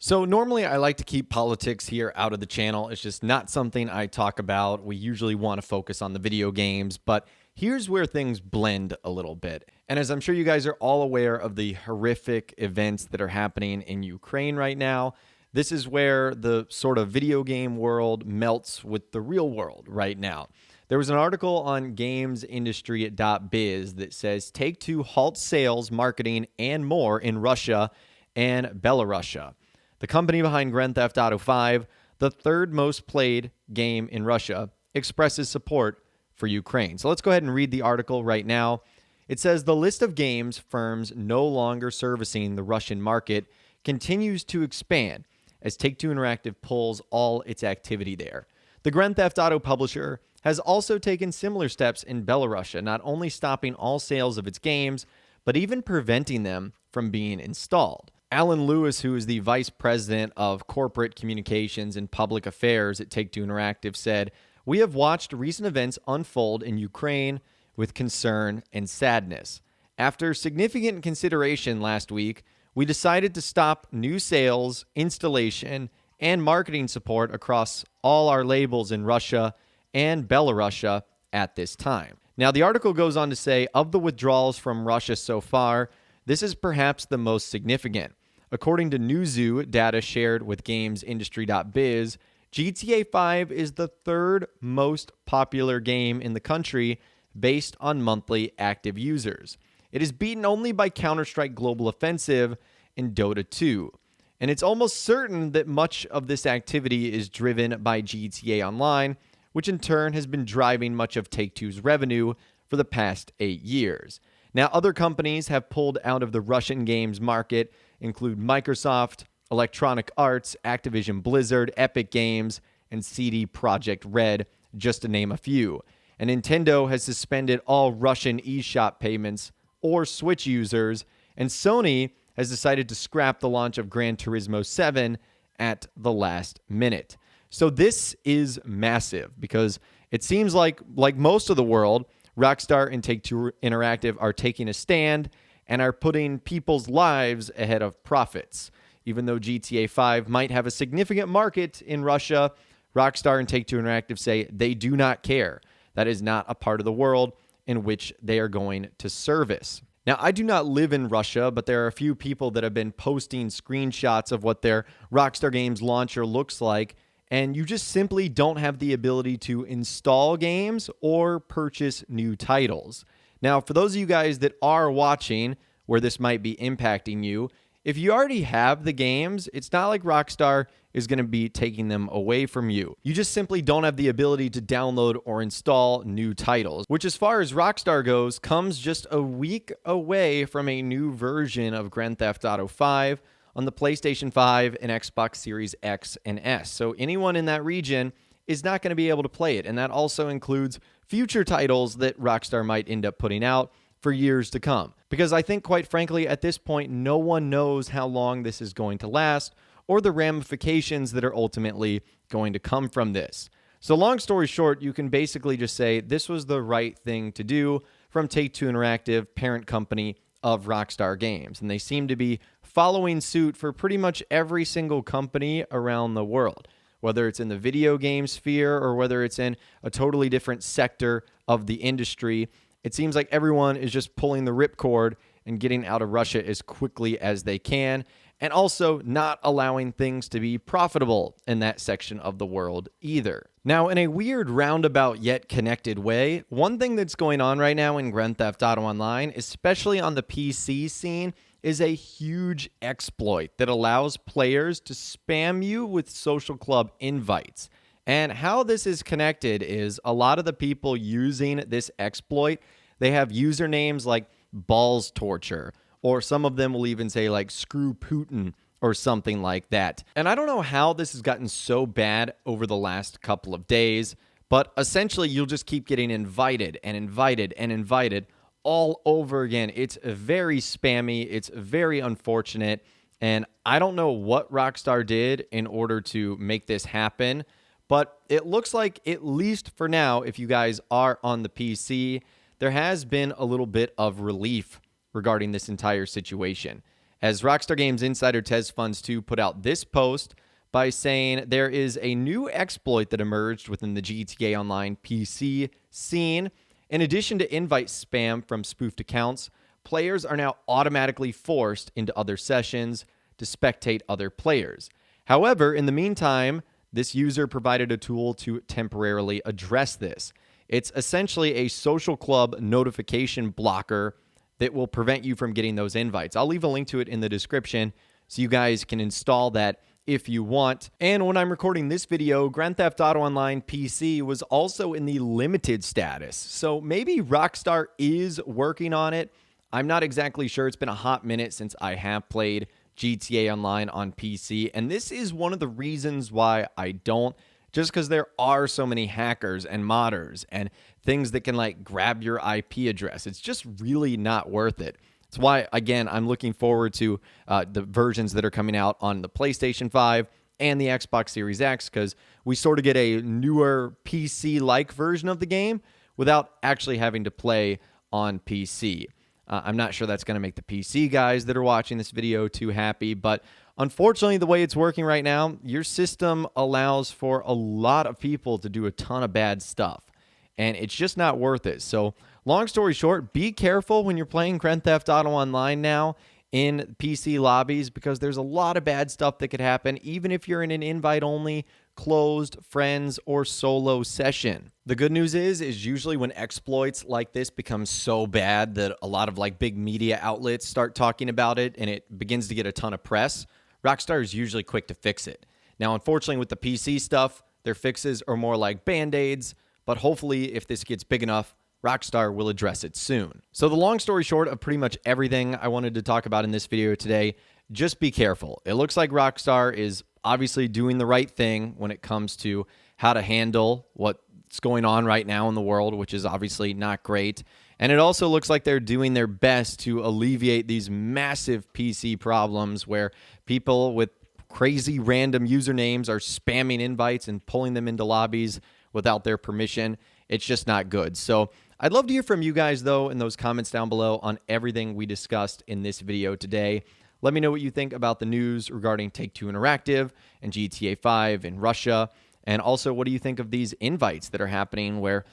So normally I like to keep politics here out of the channel. It's just not something I talk about. We usually want to focus on the video games, but here's where things blend a little bit. And as I'm sure you guys are all aware of the horrific events that are happening in Ukraine right now, this is where the sort of video game world melts with the real world right now. There was an article on gamesindustry.biz that says Take-Two halts sales, marketing, and more in Russia and Belarus. The company behind Grand Theft Auto 5, the third most played game in Russia, expresses support for Ukraine. So let's go ahead and read the article right now. It says the list of games firms no longer servicing the Russian market continues to expand as Take-Two Interactive pulls all its activity there. The Grand Theft Auto publisher has also taken similar steps in Belarus, not only stopping all sales of its games, but even preventing them from being installed. Alan Lewis, who is the vice president of corporate communications and public affairs at Take-Two Interactive, said, "We have watched recent events unfold in Ukraine with concern and sadness. After significant consideration last week, we decided to stop new sales, installation, and marketing support across all our labels in Russia and Belarus at this time." Now, the article goes on to say, of the withdrawals from Russia so far, this is perhaps the most significant. According to Newzoo data shared with GamesIndustry.biz, GTA 5 is the third most popular game in the country based on monthly active users. It is beaten only by Counter-Strike Global Offensive and Dota 2. And it's almost certain that much of this activity is driven by GTA Online, which in turn has been driving much of Take-Two's revenue for the past 8 years. Now, other companies have pulled out of the Russian games market, include Microsoft, Electronic Arts, Activision Blizzard, Epic Games, and CD Projekt Red, just to name a few. And Nintendo has suspended all Russian eShop payments or Switch users, and Sony has decided to scrap the launch of Gran Turismo 7 at the last minute. So this is massive because it seems like most of the world, Rockstar and Take-Two Interactive are taking a stand and are putting people's lives ahead of profits. Even though GTA 5 might have a significant market in Russia, Rockstar and Take-Two Interactive say they do not care. That is not a part of the world in which they are going to service. Now, I do not live in Russia, but there are a few people that have been posting screenshots of what their Rockstar Games launcher looks like, and you just simply don't have the ability to install games or purchase new titles. Now, for those of you guys that are watching where this might be impacting you, if you already have the games, it's not like Rockstar is going to be taking them away from you. You just simply don't have the ability to download or install new titles, which as far as Rockstar goes, comes just a week away from a new version of Grand Theft Auto 5 on the PlayStation 5 and Xbox Series X and S. So anyone in that region is not going to be able to play it, and that also includes future titles that Rockstar might end up putting out for years to come. Because I think, quite frankly, at this point, no one knows how long this is going to last or the ramifications that are ultimately going to come from this. So long story short, you can basically just say this was the right thing to do from Take-Two Interactive, parent company of Rockstar Games. And they seem to be following suit for pretty much every single company around the world, whether it's in the video game sphere or whether it's in a totally different sector of the industry. It seems like everyone is just pulling the ripcord and getting out of Russia as quickly as they can, and also not allowing things to be profitable in that section of the world either. Now, in a weird roundabout yet connected way, one thing that's going on right now in Grand Theft Auto Online, especially on the PC scene, is a huge exploit that allows players to spam you with social club invites. And how this is connected is a lot of the people using this exploit, they have usernames like Ballstorture, or some of them will even say like Screw Putin or something like that. And I don't know how this has gotten so bad over the last couple of days, but essentially you'll just keep getting invited and invited and invited all over again. It's very spammy. It's very unfortunate. And I don't know what Rockstar did in order to make this happen, but it looks like, at least for now, if you guys are on the PC, there has been a little bit of relief regarding this entire situation. as Rockstar Games insider Tez Funds 2 put out this post by saying there is a new exploit that emerged within the GTA Online PC scene. In addition to invite spam from spoofed accounts, players are now automatically forced into other sessions to spectate other players. However, in the meantime, this user provided a tool to temporarily address this. It's essentially a social club notification blocker that will prevent you from getting those invites. I'll leave a link to it in the description so you guys can install that if you want. And when I'm recording this video, Grand Theft Auto Online PC was also in the limited status. So maybe Rockstar is working on it. I'm not exactly sure. It's been a hot minute since I have played GTA Online on PC. And this is one of the reasons why I don't. Just because there are so many hackers and modders and things that can like grab your IP address. It's just really not worth it. That's why, again, I'm looking forward to the versions that are coming out on the PlayStation 5 and the Xbox Series X, because we sort of get a newer PC-like version of the game without actually having to play on PC. I'm not sure that's going to make the PC guys that are watching this video too happy, but unfortunately, the way it's working right now, your system allows for a lot of people to do a ton of bad stuff, and it's just not worth it. So long story short, be careful when you're playing Grand Theft Auto Online now in PC lobbies, because there's a lot of bad stuff that could happen, even if you're in an invite-only, closed, friends, or solo session. The good news is usually when exploits like this become so bad that a lot of like big media outlets start talking about it and it begins to get a ton of press, Rockstar is usually quick to fix it. Now, unfortunately, with the PC stuff, their fixes are more like Band-Aids, but hopefully, if this gets big enough, Rockstar will address it soon. So the long story short of pretty much everything I wanted to talk about in this video today, just be careful. It looks like Rockstar is obviously doing the right thing when it comes to how to handle what's going on right now in the world, which is obviously not great. And it also looks like they're doing their best to alleviate these massive PC problems where people with crazy random usernames are spamming invites and pulling them into lobbies without their permission. It's just not good. So I'd love to hear from you guys, though, in those comments down below on everything we discussed in this video today. Let me know what you think about the news regarding Take-Two Interactive and GTA 5 in Russia. And also, what do you think of these invites that are happening where,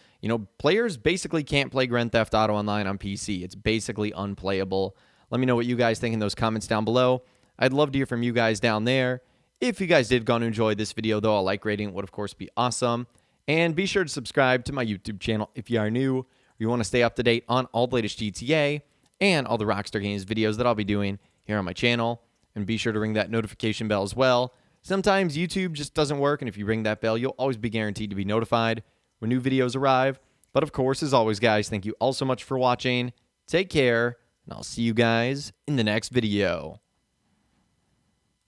players basically can't play Grand Theft Auto Online on PC? It's basically unplayable. Let me know what you guys think in those comments down below. I'd love to hear from you guys down there. If you guys did go and enjoy this video, though, a like rating would, of course, be awesome. And be sure to subscribe to my YouTube channel if you are new or you want to stay up to date on all the latest GTA and all the Rockstar Games videos that I'll be doing here on my channel. And be sure to ring that notification bell as well. Sometimes YouTube just doesn't work, and if you ring that bell, you'll always be guaranteed to be notified when new videos arrive. But of course, as always, guys, thank you all so much for watching. Take care, and I'll see you guys in the next video.